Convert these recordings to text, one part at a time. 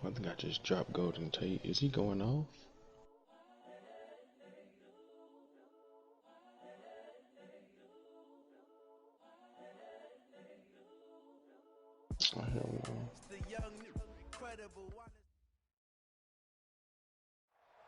I think I just dropped Golden Tate. Is he going off? Oh, hell no.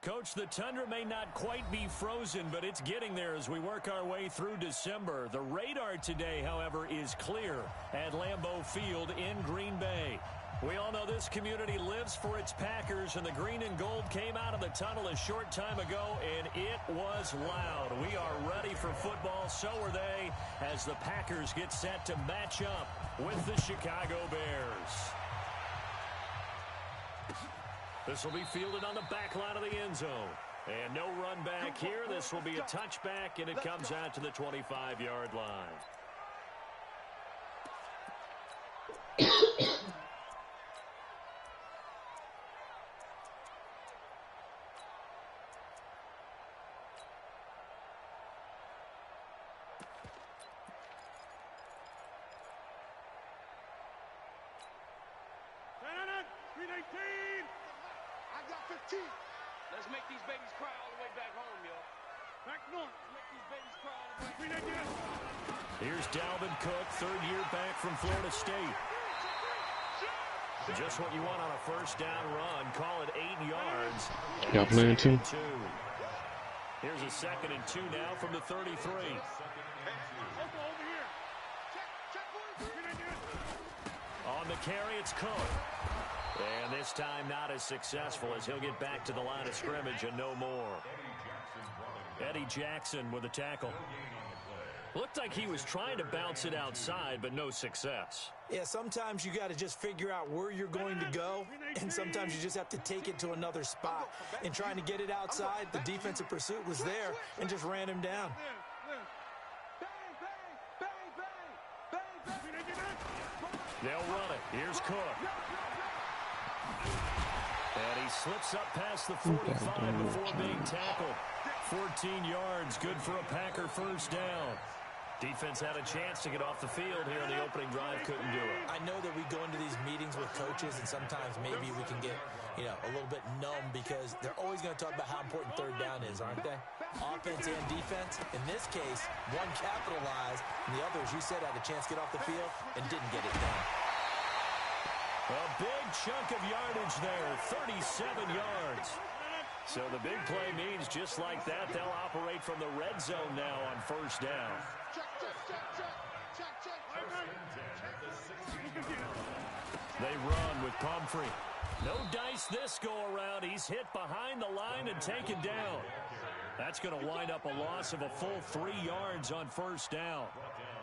Coach, the Tundra may not quite be frozen, but it's getting there as we work our way through December. The radar today, however, is clear at Lambeau Field in Green Bay. We all know this community lives for its Packers, and the green and gold came out of the tunnel a short time ago, and it was loud. We are ready for football, so are they, as the Packers get set to match up with the Chicago Bears. This will be fielded on the back line of the end zone. And no run back here. This will be a touchback, and it comes out to the 25-yard line. Let's make these babies cry all the way back home, yo. Back north. Make these babies cry all the way back. Here's Dalvin Cook, third year back from Florida State. Just what you want on a first down run. Call it 8 yards. Y'all playing too? Here's a 2nd and 2 now from the 33. On the carry, it's Cook. And this time not as successful as he'll get back to the line of scrimmage and no more. Eddie Jackson with a tackle. Looked like he was trying to bounce it outside, but no success. Yeah, sometimes you got to just figure out where you're going to go, and sometimes you just have to take it to another spot. And trying to get it outside, the defensive pursuit was there and just ran him down. They'll run it. Here's Cook. And he slips up past the 45 before being tackled. 14 yards, good for a Packer first down. Defense had a chance to get off the field here in the opening drive, couldn't do it. I know that we go into these meetings with coaches, and sometimes maybe we can get, a little bit numb because they're always going to talk about how important third down is, aren't they? Offense and defense. In this case, one capitalized, and the other, as you said, had a chance to get off the field and didn't get it done. A big chunk of yardage there, 37 yards. So the big play means just like that, they'll operate from the red zone now on first down. They run with Pumphrey. No dice this go-around. He's hit behind the line and taken down. That's going to wind up a loss of a full 3 yards on first down.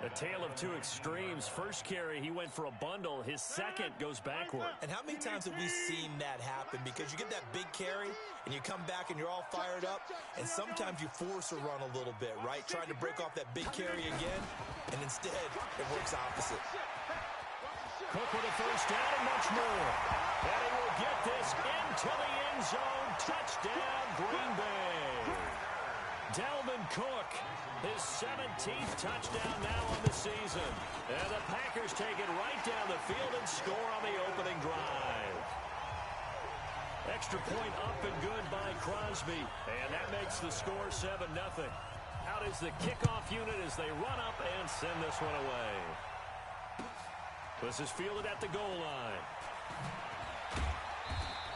A tale of two extremes. First carry, he went for a bundle. His second goes backward. And how many times have we seen that happen? Because you get that big carry, and you come back and you're all fired up, and sometimes you force a run a little bit, right? Trying to break off that big carry again, and instead it works opposite. Cook with a first down and much more. And he will get this into the end zone. Touchdown, Green Bay. Dalvin Cook, his 17th touchdown now on the season. And the Packers take it right down the field and score on the opening drive. Extra point up and good by Crosby. And that makes the score 7-0. Out is the kickoff unit as they run up and send this one away. This is fielded at the goal line.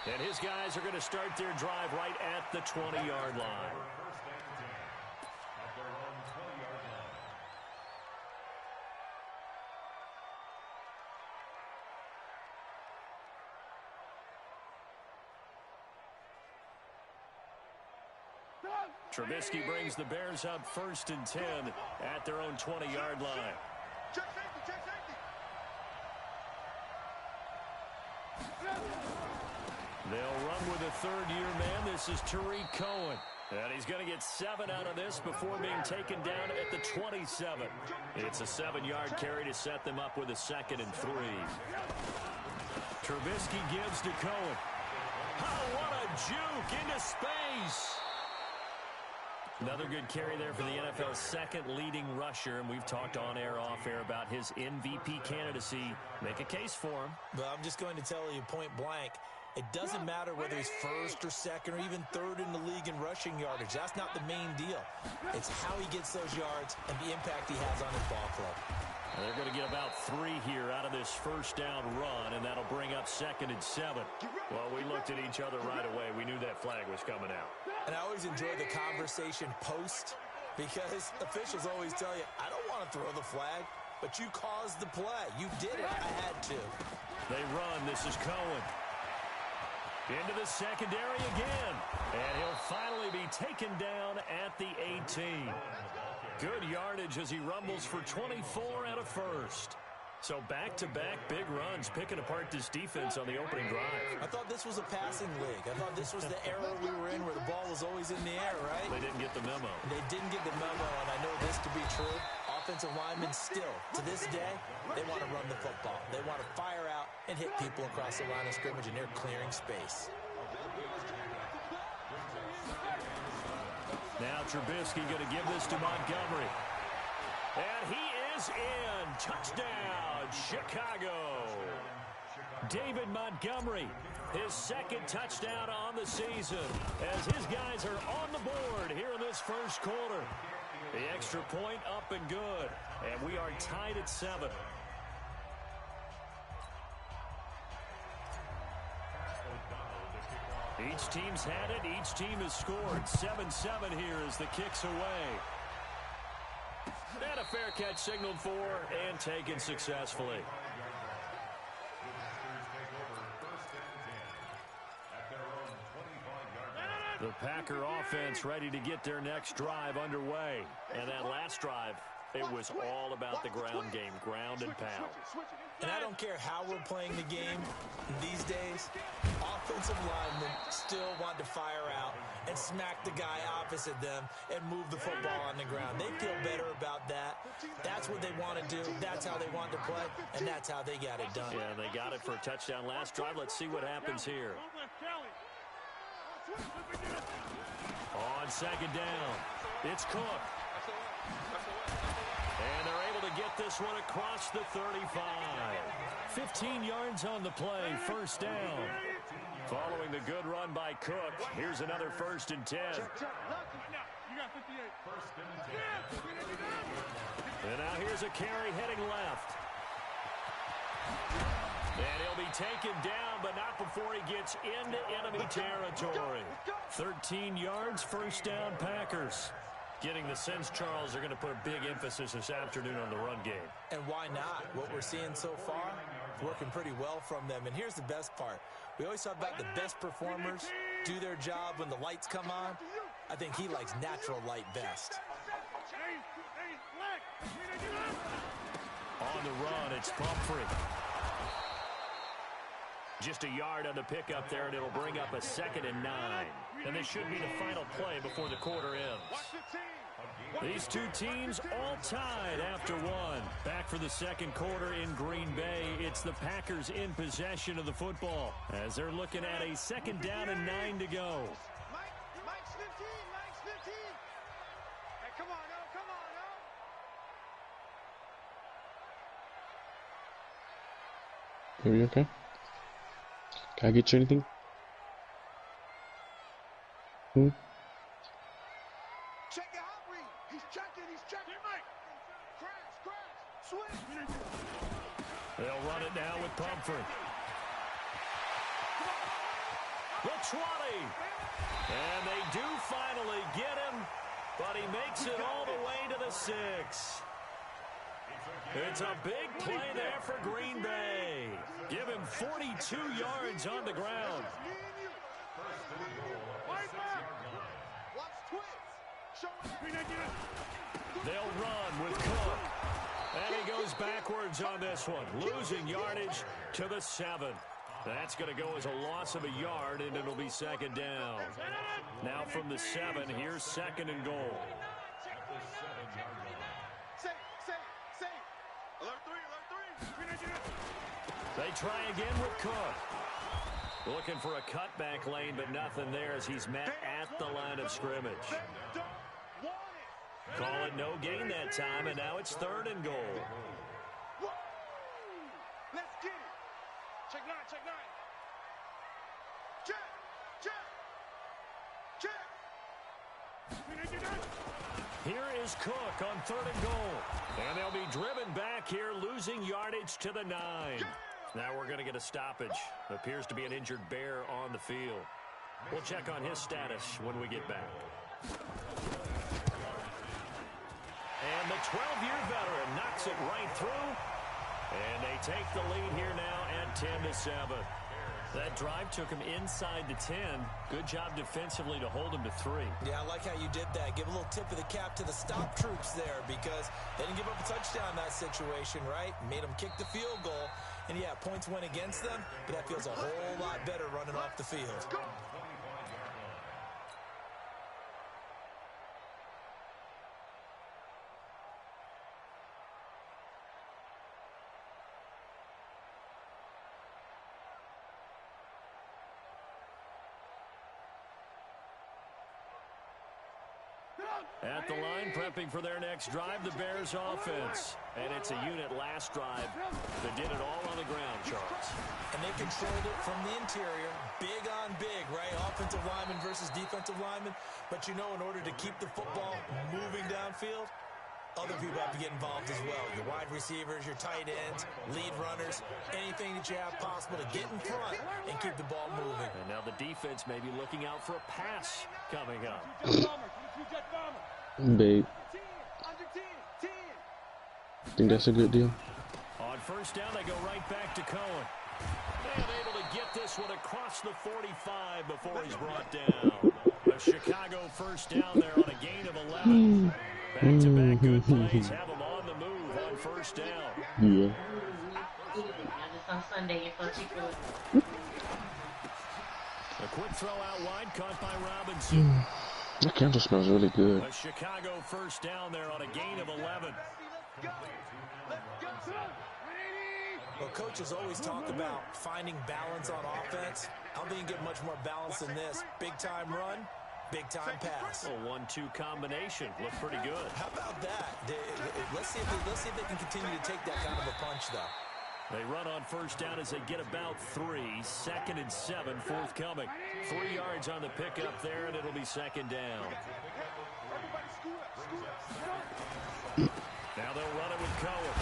And his guys are going to start their drive right at the 20-yard line. Trubisky brings the Bears up 1st and 10 at their own 20-yard line. They'll run with a third-year man. This is Tariq Cohen. And he's going to get 7 out of this before being taken down at the 27. It's a 7-yard carry to set them up with a 2nd and 3. Trubisky gives to Cohen. Oh, what a juke into space. Another good carry there for the NFL's second leading rusher, and we've talked on air, off air about his MVP candidacy. Make a case for him. Well, I'm just going to tell you point blank, it doesn't matter whether he's first or second or even third in the league in rushing yardage. That's not the main deal. It's how he gets those yards and the impact he has on his ball club. They're going to get about 3 here out of this first down run, and that'll bring up 2nd and 7. Well, we looked at each other right away. We knew that flag was coming out. And I always enjoy the conversation post because officials always tell you, I don't want to throw the flag, but you caused the play. You did it. I had to. They run. This is Cohen. Into the secondary again. And he'll finally be taken down at the 18. Good yardage as he rumbles for 24 and a first. So back-to-back big runs, picking apart this defense on the opening drive. I thought this was a passing league. I thought this was the era we were in where the ball was always in the air, right? They didn't get the memo. They didn't get the memo, and I know this to be true. Offensive linemen still, to this day, they want to run the football. They want to fire out and hit people across the line of scrimmage, and they're clearing space. Now Trubisky going to give this to Montgomery. And he is in. Touchdown, Chicago. David Montgomery, his 2nd touchdown on the season as his guys are on the board here in this first quarter. The extra point up and good, and we are tied at 7. Each team's had it. Each team has scored. 7-7 here as the kick's away. And a fair catch signaled for and taken successfully. The Packer offense ready to get their next drive underway. And that last drive, it was all about the ground game, ground and pound. And I don't care how we're playing the game these days, offensive linemen still want to fire out and smack the guy opposite them and move the football on the ground. They feel better about that. That's what they want to do. That's how they want to play, and that's how they got it done. Yeah, they got it for a touchdown last drive. Let's see what happens here. On 2nd down, it's Cook. And they're able to get this one across the 35. 15 yards on the play, first down. Following the good run by Cook, here's another 1st and 10. And now here's a carry heading left. And he'll be taken down, but not before he gets into enemy territory. 13 yards, first down, Packers. Getting the sense, Charles, they're going to put a big emphasis this afternoon on the run game. And why not? What we're seeing so far, working pretty well from them. And here's the best part. We always talk about the best performers do their job when the lights come on. I think he likes natural light best. On the run, it's Pumphrey. Just a yard on the pickup there, and it'll bring up a 2nd and 9. And this should be the final play before the quarter ends. These two teams all tied after one. Back for the second quarter in Green Bay. It's the Packers in possession of the football as they're looking at a 2nd down and 9 to go. Mike's 15. Hey, come on, no. Are you okay? Can I get you anything? Check it out, Reed. He's checking. Mike. Crash. Switch. They'll run it now with Pumphrey. The 20. And they do finally get him, but he makes it all the way to the 6. It's a big play there for Green Bay. Give him 42 yards on the ground. They'll run with Cook. And he goes backwards on this one, losing yardage to the 7. That's going to go as a loss of a yard, and it'll be 2nd down. Now from the 7, here's 2nd and goal. They try again with Cook. Looking for a cutback lane, but nothing there as he's met at the line of scrimmage. Call it no gain that time, and now it's 3rd and goal. Let's get it. Check 9, check 9. Check, check, check. Here is Cook on 3rd and goal. And they'll be driven back here, losing yardage to the 9. Now we're going to get a stoppage. Appears to be an injured Bear on the field. We'll check on his status when we get back. And the 12-year veteran knocks it right through. And they take the lead here now at 10-7. That drive took him inside the 10. Good job defensively to hold him to 3. Yeah, I like how you did that. Give a little tip of the cap to the stop troops there because they didn't give up a touchdown in that situation, right? Made them kick the field goal. And, yeah, points went against them, but that feels a whole lot better running off the field. At the line, prepping for their next drive, the Bears offense. And it's a unit last drive that did it all on the ground, Charles. And they controlled it from the interior, big on big, right? Offensive lineman versus defensive lineman. But, you know, in order to keep the football moving downfield, other people have to get involved as well. Your wide receivers, your tight ends, lead runners, anything that you have possible to get in front and keep the ball moving. And now the defense may be looking out for a pass coming up. Big. Think that's a good deal. On 1st down, they go right back to Cohen. And able to get this one across the 45 before he's brought down. A Chicago 1st down there on a gain of 11. Back-to-back good plays have them on the move on 1st down. Yeah. On Sunday in particular. A quick throw out wide, caught by Robinson. That candle smells really good. A Chicago 1st down there on a gain of 11. Well, coaches always talk about finding balance on offense. I don't think you get much more balance than this. Big-time run, big-time pass. A 1-2 combination. Looked pretty good. How about that? Let's see if they can continue to take that kind of a punch, though. They run on 1st down as they get about 3. 2nd and 7, forthcoming. 3 yards on the pickup there, and it'll be 2nd down. Now they'll run it with Cohen.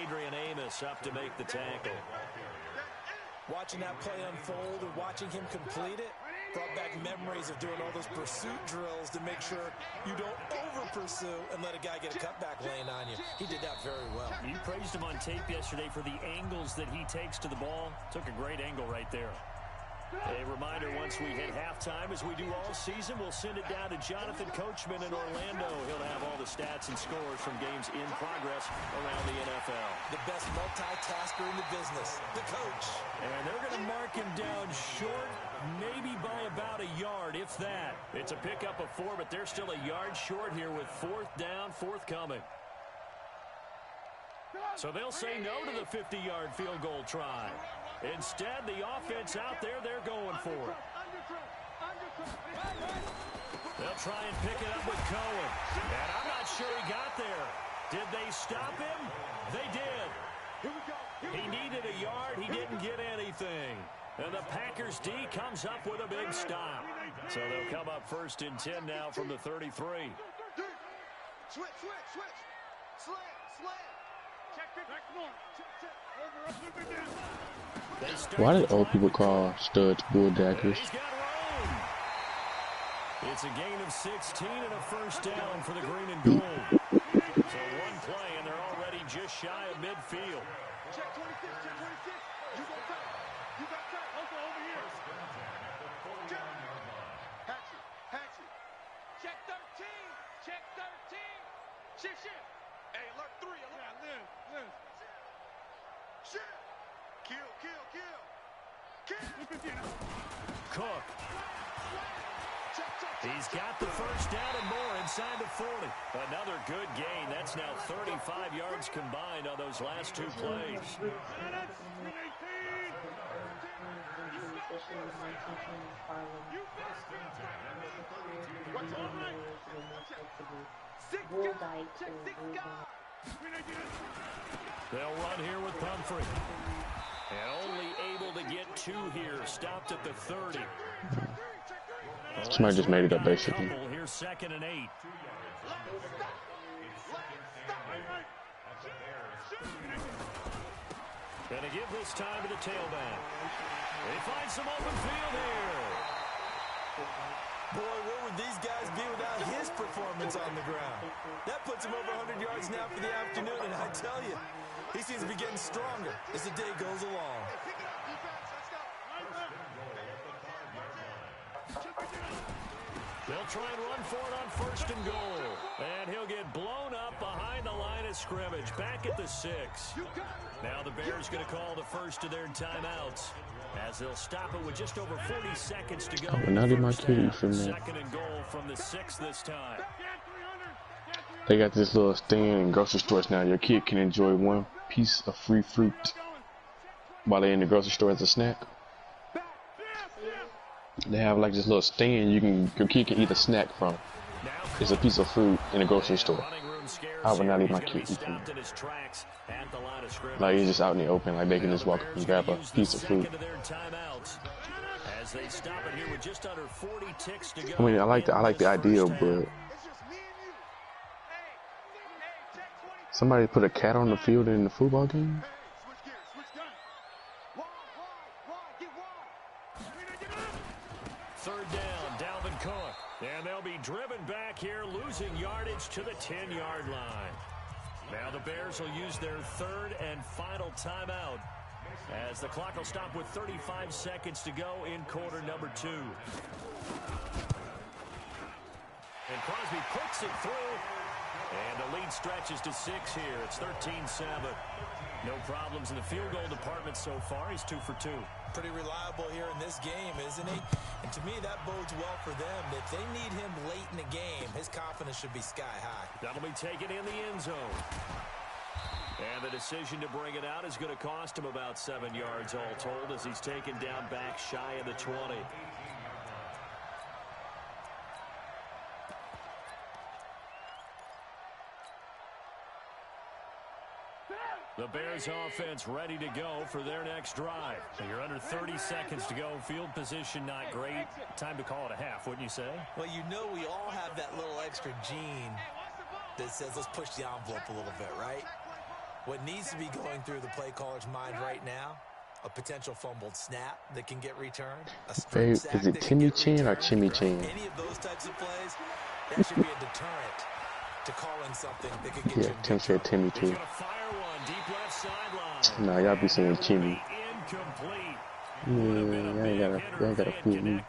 Adrian Amos up to make the tackle. Watching that play unfold and watching him complete it brought back memories of doing all those pursuit drills to make sure you don't over-pursue and let a guy get a cutback lane on you. He did that very well. You praised him on tape yesterday for the angles that he takes to the ball. Took a great angle right there. A reminder, once we hit halftime, as we do all season, we'll send it down to Jonathan Coachman in Orlando. He'll have all the stats and scores from games in progress around the NFL. The best multitasker in the business, the coach. And they're going to mark him down short, maybe by about a yard, if that. It's a pickup of 4, but they're still a yard short here with 4th down, forthcoming. So they'll say no to the 50-yard field goal try. Instead, the offense out there, they're going for it. They'll try and pick it up with Cohen. And I'm not sure he got there. Did they stop him? They did. He needed a yard. He didn't get anything. And the Packers D comes up with a big stop. So they'll come up 1st and 10 now from the 33. Switch. Slam. Check it. Back north. Check. Over, up, look at that. Why did old people call studs bulldaggers? He's got room. It's a gain of 16 and a 1st down for the green and gold. So 1 play, and they're already just shy of midfield. Check 26. You got tight. Also over here. Check. Hatchet. Check 13. Shit. Hey, alert 3. Yeah, live. Shit. Kill. Cook. He's got the 1st down and more inside the 40. Another good gain. That's now 35 yards combined on those last 2 plays. Bullseye or bullseye. They'll run here with Pumphrey. And only able to get 2 here. Stopped at the 30. Somebody just made it up, basically. Here's 2nd and 8. Gonna give this time to the tailback. They find some open field here. Boy, where would these guys be without his performance on the ground? That puts him over 100 yards now for the afternoon, and I tell you, he seems to be getting stronger as the day goes along. They'll try and run for it on 1st and goal. And he'll get blown up behind the line of scrimmage. Back at the 6. Now the Bears going to call the first of their timeouts, as they'll stop it with just over 40 seconds to go. Now they might kill you from that. 2nd and goal from the 6 this time. They got this little stand in grocery stores now. Your kid can enjoy 1 piece of free fruit while they're in the grocery store as a snack. They have like this little stand your kid can eat a snack from. It's a piece of fruit in the grocery store. I would not eat my kid eat from it. Like it's just out in the open, like they can just walk up and grab a piece of fruit. I mean, I like the idea, but somebody put a cat on the field in the football game. 3rd down, Dalvin Cook. And they'll be driven back here, losing yardage to the 10-yard line. Now the Bears will use their 3rd and final timeout, as the clock will stop with 35 seconds to go in quarter number 2. And Crosby puts it through. And the lead stretches to 6 here. It's 13-7. No problems in the field goal department so far. He's 2 for 2. Pretty reliable here in this game, isn't he? And to me, that bodes well for them. If they need him late in the game, his confidence should be sky high. That'll be taken in the end zone. And the decision to bring it out is going to cost him about 7 yards all told, as he's taken down back shy of the 20. The Bears offense ready to go for their next drive. You're under 30 seconds to go. Field position not great. Time to call it a half, wouldn't you say? Well, you know we all have that little extra gene that says let's push the envelope a little bit, right? What needs to be going through the play caller's mind right now, a potential fumbled snap that can get returned. Babe, is it Timmy Chin or Chimmy Chin? Any of those types of plays, that should be a deterrent to calling something that could get you. Yeah, Tim said Timmy too. Nah, y'all be saying Chimmy. Yeah, y'all ain't gotta fool me.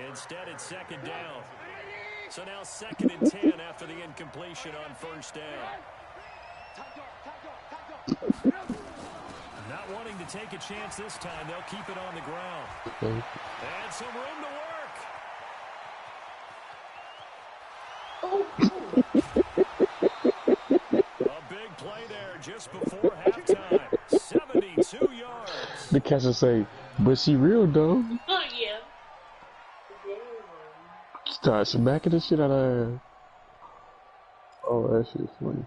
Instead, it's 2nd down. So now 2nd and 10 after the incompletion on 1st down. Not wanting to take a chance this time, they'll keep it on the ground. Okay. And some room to work. A big play there just before halftime. 72 yards. The catcher say, but she real though. Oh, yeah. Start smacking the shit out of her. Oh, that shit's funny.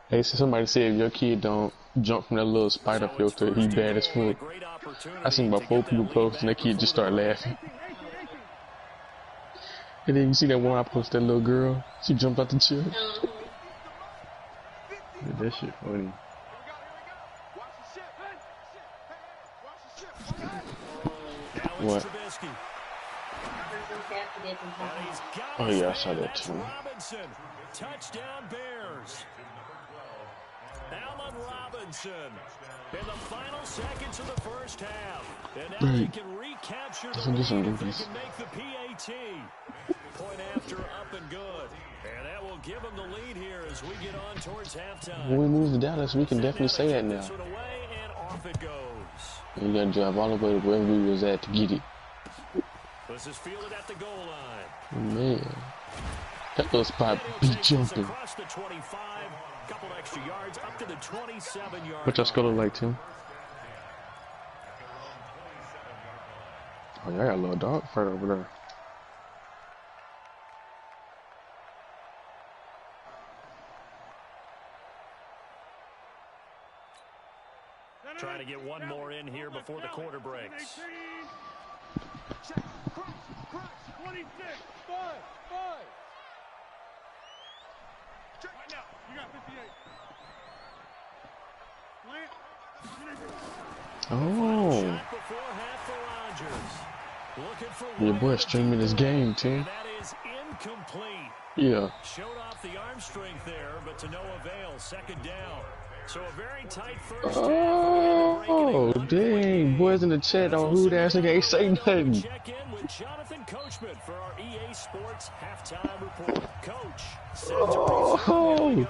Hey, so somebody said if your kid don't jump from that little spider filter, he bad as fuck. I seen about 4 people post and that kid just start laughing. And then you see that one I posted, that little girl, she jumped out the chair. Yeah, that shit funny. What? Oh yeah, I saw that too. Touchdown Bears. Allen Robinson in the final seconds of the first half. And now they can recapture the lead if they can make the PAT. Point after up and good. And that will give them the lead here as we get on towards halftime. When we move to Dallas, we can definitely say that now. And off it goes. You gotta drive all the way to wherever we was at to get it. This is fielded at the goal line. Man, that little spot be jumping. Across the 25, couple extra yards up to the 27-yard. What y'all skull look like, Tim? Oh, yeah, I got a little dog fight over there. Trying to get one more in here before the quarter breaks. 26, 5. Right now, you got 58. Oh. Shot before half for Rodgers. Looking for Your boy streaming this game, Tim. that is incomplete. Yeah. Showed off the arm strength there, but to no avail. Second down. So a very tight first half. Oh, dang. Boys in the chat on who that nigga ain't say nothing. Check in with Jonathan Coachman for our EA Sports halftime report. Coach, set to Oh,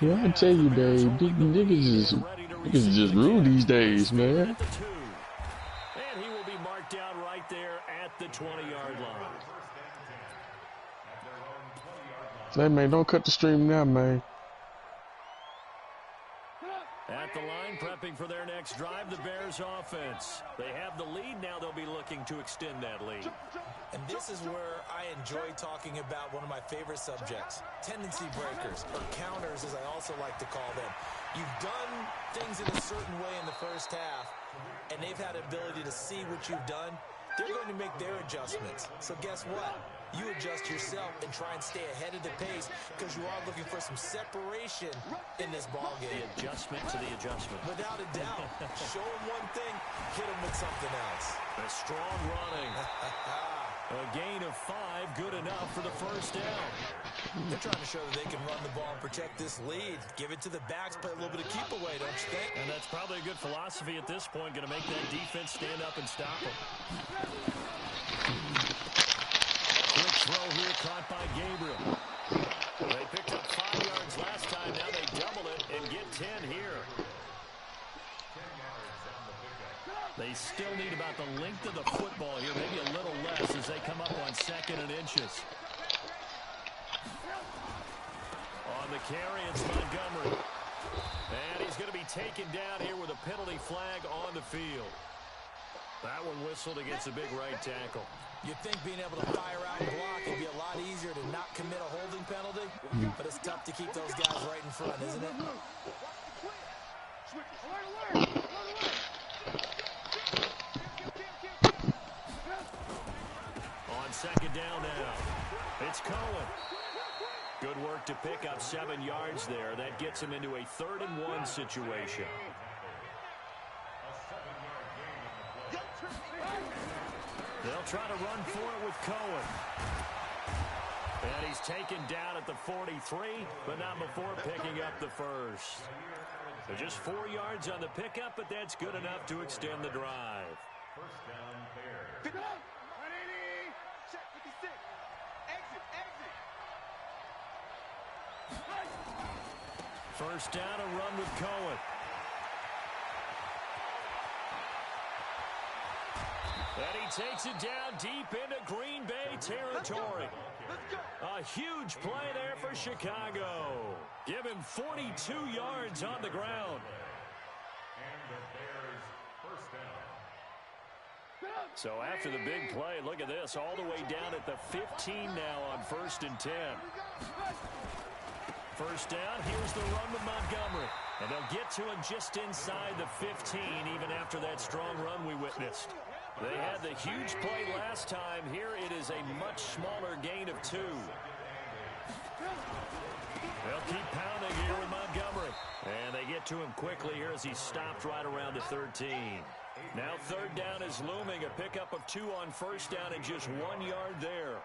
yeah, I tell you, babe, niggas just rude these days, man. And he will be marked down right there at the 20-yard line. Hey, man, don't cut the stream now, man. At the line, prepping for their next drive, the Bears offense. They have the lead. Now they'll be looking to extend that lead. And this is where I enjoy talking about one of my favorite subjects, tendency breakers, or counters as I also like to call them. You've done things in a certain way in the first half, and they've had the ability to see what you've done. They're going to make their adjustments. So guess what? You adjust yourself and try and stay ahead of the pace because you are looking for some separation in this ball game. The adjustment to the adjustment. Without a doubt. Show them one thing, hit them with something else. A strong running. A gain of 5, good enough for the first down. They're trying to show that they can run the ball and protect this lead. Give it to the backs, play a little bit of keep away, don't you think? And that's probably a good philosophy at this point, going to make that defense stand up and stop them. Quick throw here caught by Gabriel. They picked up 5 yards last time. Now they double it and get 10 here. They still need about the length of the football here, maybe a little less as they come up on 2nd and inches. On the carry, it's Montgomery. And he's going to be taken down here with a penalty flag on the field. That one whistled against a big right tackle. You'd think being able to fire out and block would be a lot easier to not commit a holding penalty, but it's tough to keep those guys right in front, isn't it? On 2nd down now, it's Cohen. Good work to pick up 7 yards there. That gets him into a 3rd and 1 situation. They'll try to run for it with Cohen. And he's taken down at the 43, but not before picking up the first. So just 4 yards on the pickup, but that's good enough to extend the drive. First down, Bears. 180. Check 56. Exit. First down, a run with Cohen. And he takes it down deep into Green Bay territory. A huge play there for Chicago. Give him 42 yards on the ground. And the Bears first down. So after the big play, look at this, all the way down at the 15 now on 1st and 10. First down, here's the run with Montgomery. And they'll get to him just inside the 15, even after that strong run we witnessed. They had the huge play last time. Here it is a much smaller gain of 2. They'll keep pounding here with Montgomery. And they get to him quickly here as he stopped right around the 13. Now 3rd down is looming. A pickup of 2 on 1st down and just 1 yard there.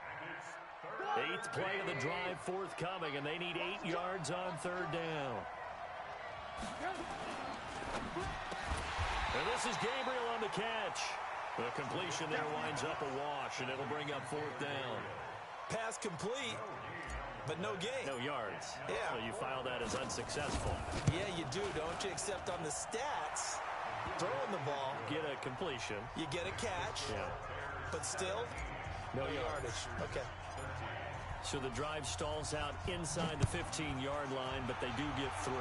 8th play of the drive forthcoming, and they need 8 yards on 3rd down. And this is Gabriel on the catch. The completion there winds up a wash, and it'll bring up 4th down. Pass complete, but no gain. No yards. Yeah. So you file that as unsuccessful. Yeah, you do, don't you? Except on the stats, throwing the ball, Get a completion. you get a catch, Yeah. but still, No yardage. Okay. So the drive stalls out inside the 15-yard line, but they do get 3.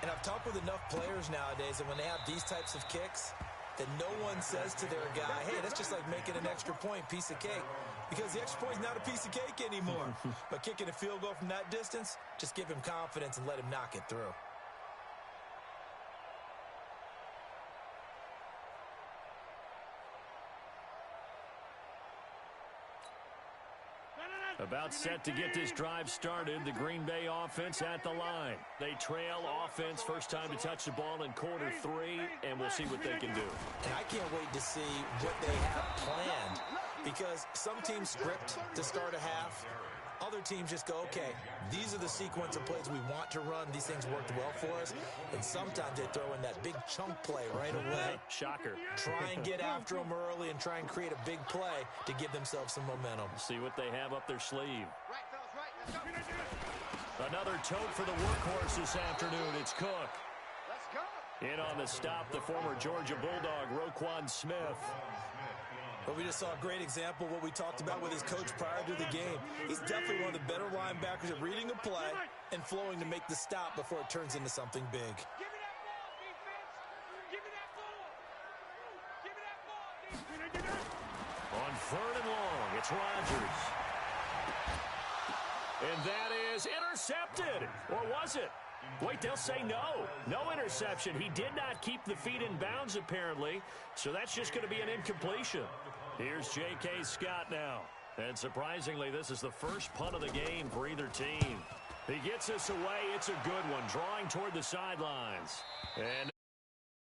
And I've talked with enough players nowadays that when they have these types of kicks, that no one says to their guy, hey, that's just like making an extra point, piece of cake. Because the extra point is not a piece of cake anymore. But kicking a field goal from that distance, just give him confidence and let him knock it through. About set to get this drive started, the Green Bay offense at the line. They trail offense, first time to touch the ball in quarter 3, and we'll see what they can do. And I can't wait to see what they have planned, because some teams script to start a half. Other teams just go, okay, these are the sequence of plays we want to run. These things worked well for us. And sometimes they throw in that big chunk play right away. Shocker. Try and get after them early and try and create a big play to give themselves some momentum. See what they have up their sleeve. Another tote for the workhorse this afternoon. It's Cook. In on the stop, the former Georgia Bulldog, Roquan Smith. But we just saw a great example of what we talked about with his coach prior to the game. He's definitely one of the better linebackers at reading a play and flowing to make the stop before it turns into something big. Give me that ball, defense. Give me that ball. Give me that ball, defense. On 3rd and long, it's Rodgers. And that is intercepted. Or was it? Wait, they'll say no. No interception. He did not keep the feet in bounds, apparently. So that's just going to be an incompletion. Here's J.K. Scott now. And surprisingly, this is the first punt of the game for either team. He gets us away. It's a good one, drawing toward the sidelines. And